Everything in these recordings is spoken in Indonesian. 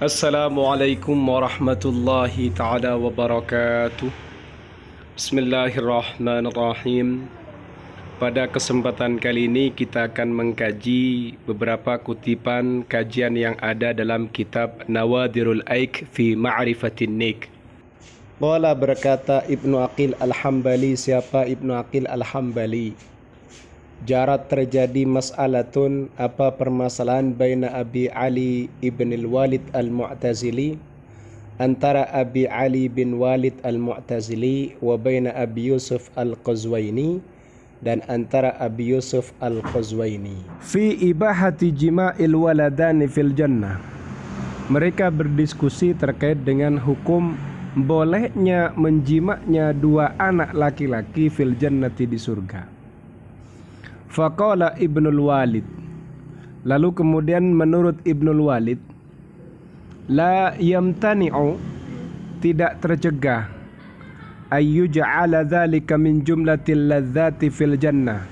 Assalamualaikum warahmatullahi ta'ala wabarakatuh. Bismillahirrahmanirrahim. Pada kesempatan kali ini kita akan mengkaji beberapa kutipan kajian yang ada dalam kitab Nawadirul Aik fi Ma'rifatin Nik. Qala berkata Ibnu Aqil Al-Hambali. Siapa Ibnu Aqil Al-Hambali? Jarat terjadi mas'alatun, apa permasalahan baina Abi Ali ibn al-Walid al-Mu'tazili, antara Abi Ali bin Walid al-Mu'tazili wa baina Abi Yusuf al-Qazwaini, dan antara Abi Yusuf al-Qazwaini fi ibahati jima'il waladani fil jannah. Mereka berdiskusi terkait dengan hukum bolehnya menjimaknya dua anak laki-laki fil jannati, di surga. Faqala Ibnul Walid, lalu kemudian menurut Ibnul Walid, la yamtani'u, tidak tercegah, ayyuja'ala dzalika min jumlatil ladzati fil jannah,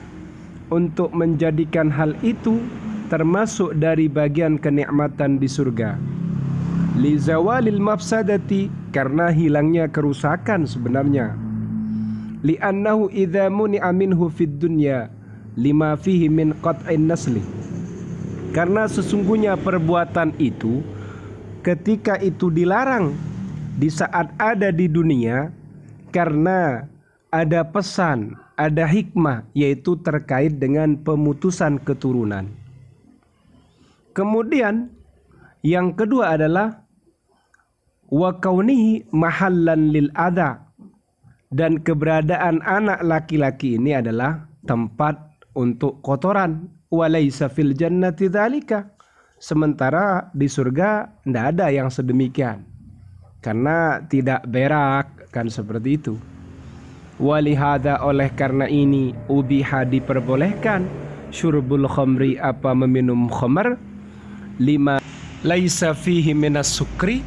untuk menjadikan hal itu termasuk dari bagian kenikmatan di surga. Li zawalil mafsadati, karena hilangnya kerusakan sebenarnya. Li annahu idza muni'a minhu fid dunya lima fihi min qat'in nasli, karena sesungguhnya perbuatan itu ketika itu dilarang di saat ada di dunia, karena ada pesan, ada hikmah, yaitu terkait dengan pemutusan keturunan. Kemudian yang kedua adalah wa kaunihi mahallan lil adha, dan keberadaan anak laki-laki ini adalah tempat untuk kotoran. Walaysa fil jannati dzalika, sementara di surga tidak ada yang sedemikian, karena tidak berak, kan seperti itu. Walihada, oleh karena ini, ubiha, diperbolehkan, syurbul khamri, apa meminum khamr, lima laisa fihi minas sukri,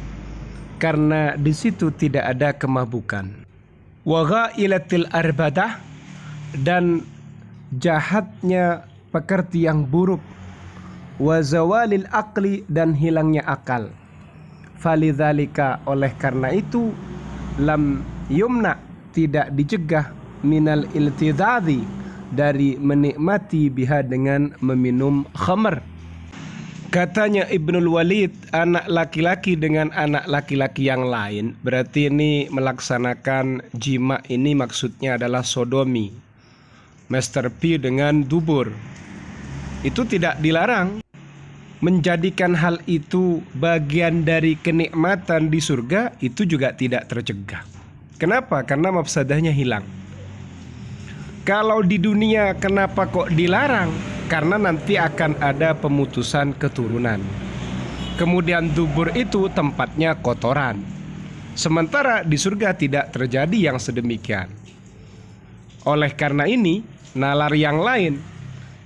karena di situ tidak ada kemabukan. Wa ghailatil arbadah, dan jahatnya pekerti yang buruk. Wa zawalil aqli, dan hilangnya akal. Falidzalika, oleh karena itu, lam yumna, tidak dicegah, minal iltidadhi, dari menikmati biha, dengan meminum khamr. Katanya Ibnul Walid, anak laki-laki dengan anak laki-laki yang lain, berarti ini melaksanakan jima, ini maksudnya adalah sodomi, Master P dengan dubur, itu tidak dilarang. Menjadikan hal itu bagian dari kenikmatan di surga, itu juga tidak tercegah. Kenapa? Karena mafsadahnya hilang. Kalau di dunia kenapa kok dilarang? Karena nanti akan ada pemutusan keturunan. Kemudian dubur itu tempatnya kotoran. Sementara di surga tidak terjadi yang sedemikian. Oleh karena ini, nalar yang lain,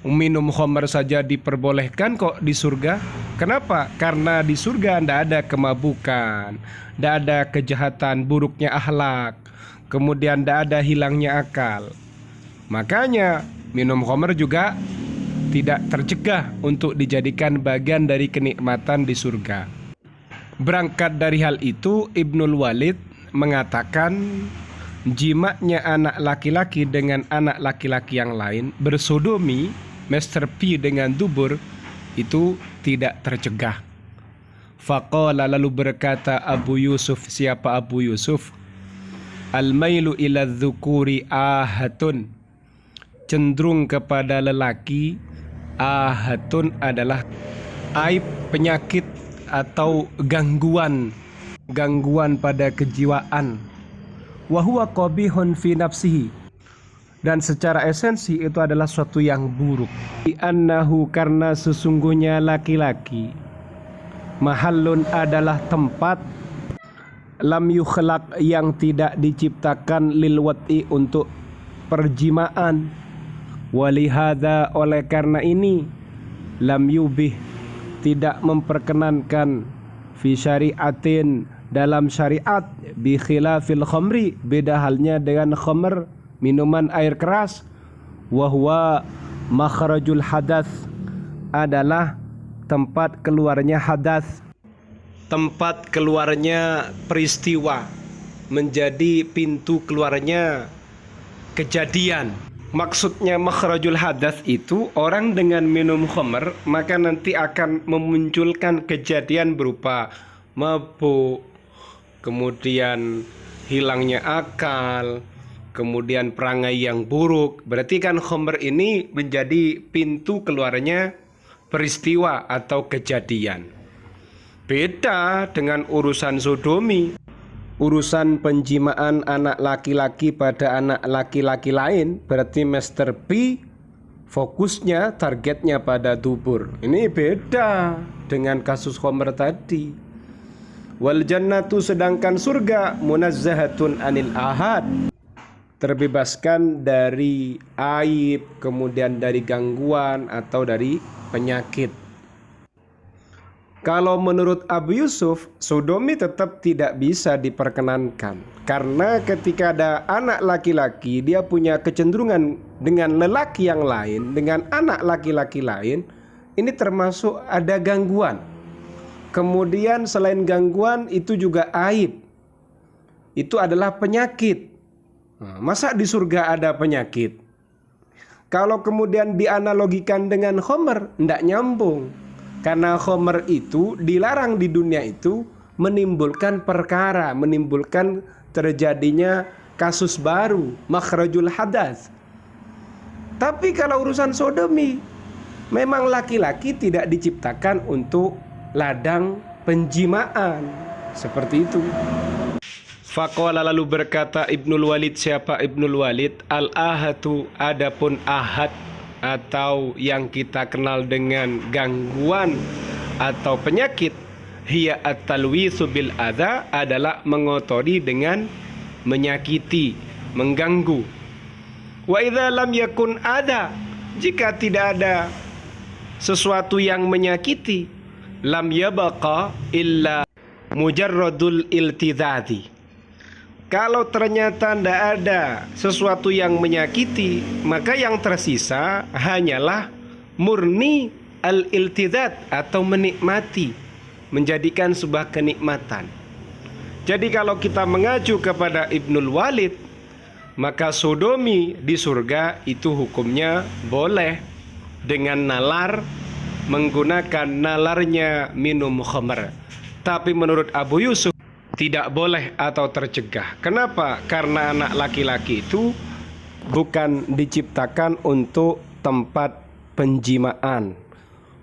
minum khamr saja diperbolehkan kok di surga. Kenapa? Karena di surga tidak ada kemabukan, tidak ada kejahatan, buruknya akhlak, kemudian tidak ada hilangnya akal. Makanya minum khamr juga tidak tercegah untuk dijadikan bagian dari kenikmatan di surga. Berangkat dari hal itu, Ibnul Walid mengatakan jimaknya anak laki-laki dengan anak laki-laki yang lain, bersodomi, Master P dengan dubur, itu tidak tercegah. Faqala, lalu berkata Abu Yusuf. Siapa Abu Yusuf? Al-mailu ila dzukuri ahatun, cenderung kepada lelaki. Ahatun adalah aib, penyakit, atau gangguan pada kejiwaan. Wahuwa qabihun fi nafsihi, dan secara esensi itu adalah suatu yang buruk. Annahu, karena sesungguhnya laki-laki, mahallun, adalah tempat, lam yukhlaq, yang tidak diciptakan, lil wat'i, untuk perjimaan. Walihada, oleh karena ini, lam yubih, tidak memperkenankan, fi syari'atin, dalam syariat, bi khilafil khamri, beda halnya dengan khamr, minuman air keras. Wahwa makhrajul hadas, adalah tempat keluarnya hadas. tempat keluarnya peristiwa, menjadi pintu keluarnya kejadian. Maksudnya makhrajul hadas itu orang dengan minum khamr maka nanti akan memunculkan kejadian berupa mabuk, kemudian hilangnya akal, kemudian perangai yang buruk. Berarti kan khamr ini menjadi pintu keluarnya peristiwa atau kejadian. Beda dengan urusan sodomi. Urusan penjimaan anak laki-laki pada anak laki-laki lain, berarti Master P fokusnya, targetnya pada dubur. Ini beda dengan kasus khamr tadi. Wal jannatu, sedangkan surga munazzahatun anil ahad, terbebaskan dari aib, kemudian dari gangguan atau dari penyakit. Kalau menurut Abu Yusuf, sodomi tetap tidak bisa diperkenankan. Karena ketika ada anak laki-laki, dia punya kecenderungan dengan lelaki yang lain, dengan anak laki-laki lain, ini termasuk ada gangguan. Kemudian selain gangguan, itu juga aib. Itu adalah penyakit. Nah, masa di surga ada penyakit? Kalau kemudian dianalogikan dengan khamr, tidak nyambung. Karena khamr itu dilarang di dunia itu menimbulkan perkara, menimbulkan terjadinya kasus baru, makhrajul hadas. Tapi kalau urusan sodomi, memang laki-laki tidak diciptakan untuk ladang penjimaan. Seperti itu. Faqala, lalu berkata Ibnul Walid, siapa Ibnul Walid? Al-ahatu, adapun ahad atau yang kita kenal dengan gangguan atau penyakit, hiya at-talwisu bil adza, adalah mengotori dengan menyakiti, mengganggu. Wa idza lam yakun ada, jika tidak ada sesuatu yang menyakiti, lam yabqa illa mujarradul iltizati. Kalau ternyata tidak ada sesuatu yang menyakiti, maka yang tersisa hanyalah murni al-iltizat atau menikmati, menjadikan sebuah kenikmatan. Jadi kalau kita mengacu kepada Ibnul Walid, maka sodomi di surga itu hukumnya boleh dengan nalar, menggunakan nalarnya minum khamr. Tapi menurut Abu Yusuf tidak boleh atau tercegah. Kenapa? Karena anak laki-laki itu bukan diciptakan untuk tempat penjimaan,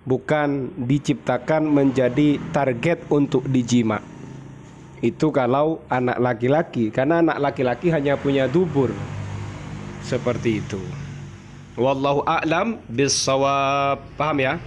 bukan diciptakan menjadi target untuk dijima. Itu kalau anak laki-laki, karena anak laki-laki hanya punya dubur. Seperti itu. Wallahu a'lam bis-shawab. Paham ya?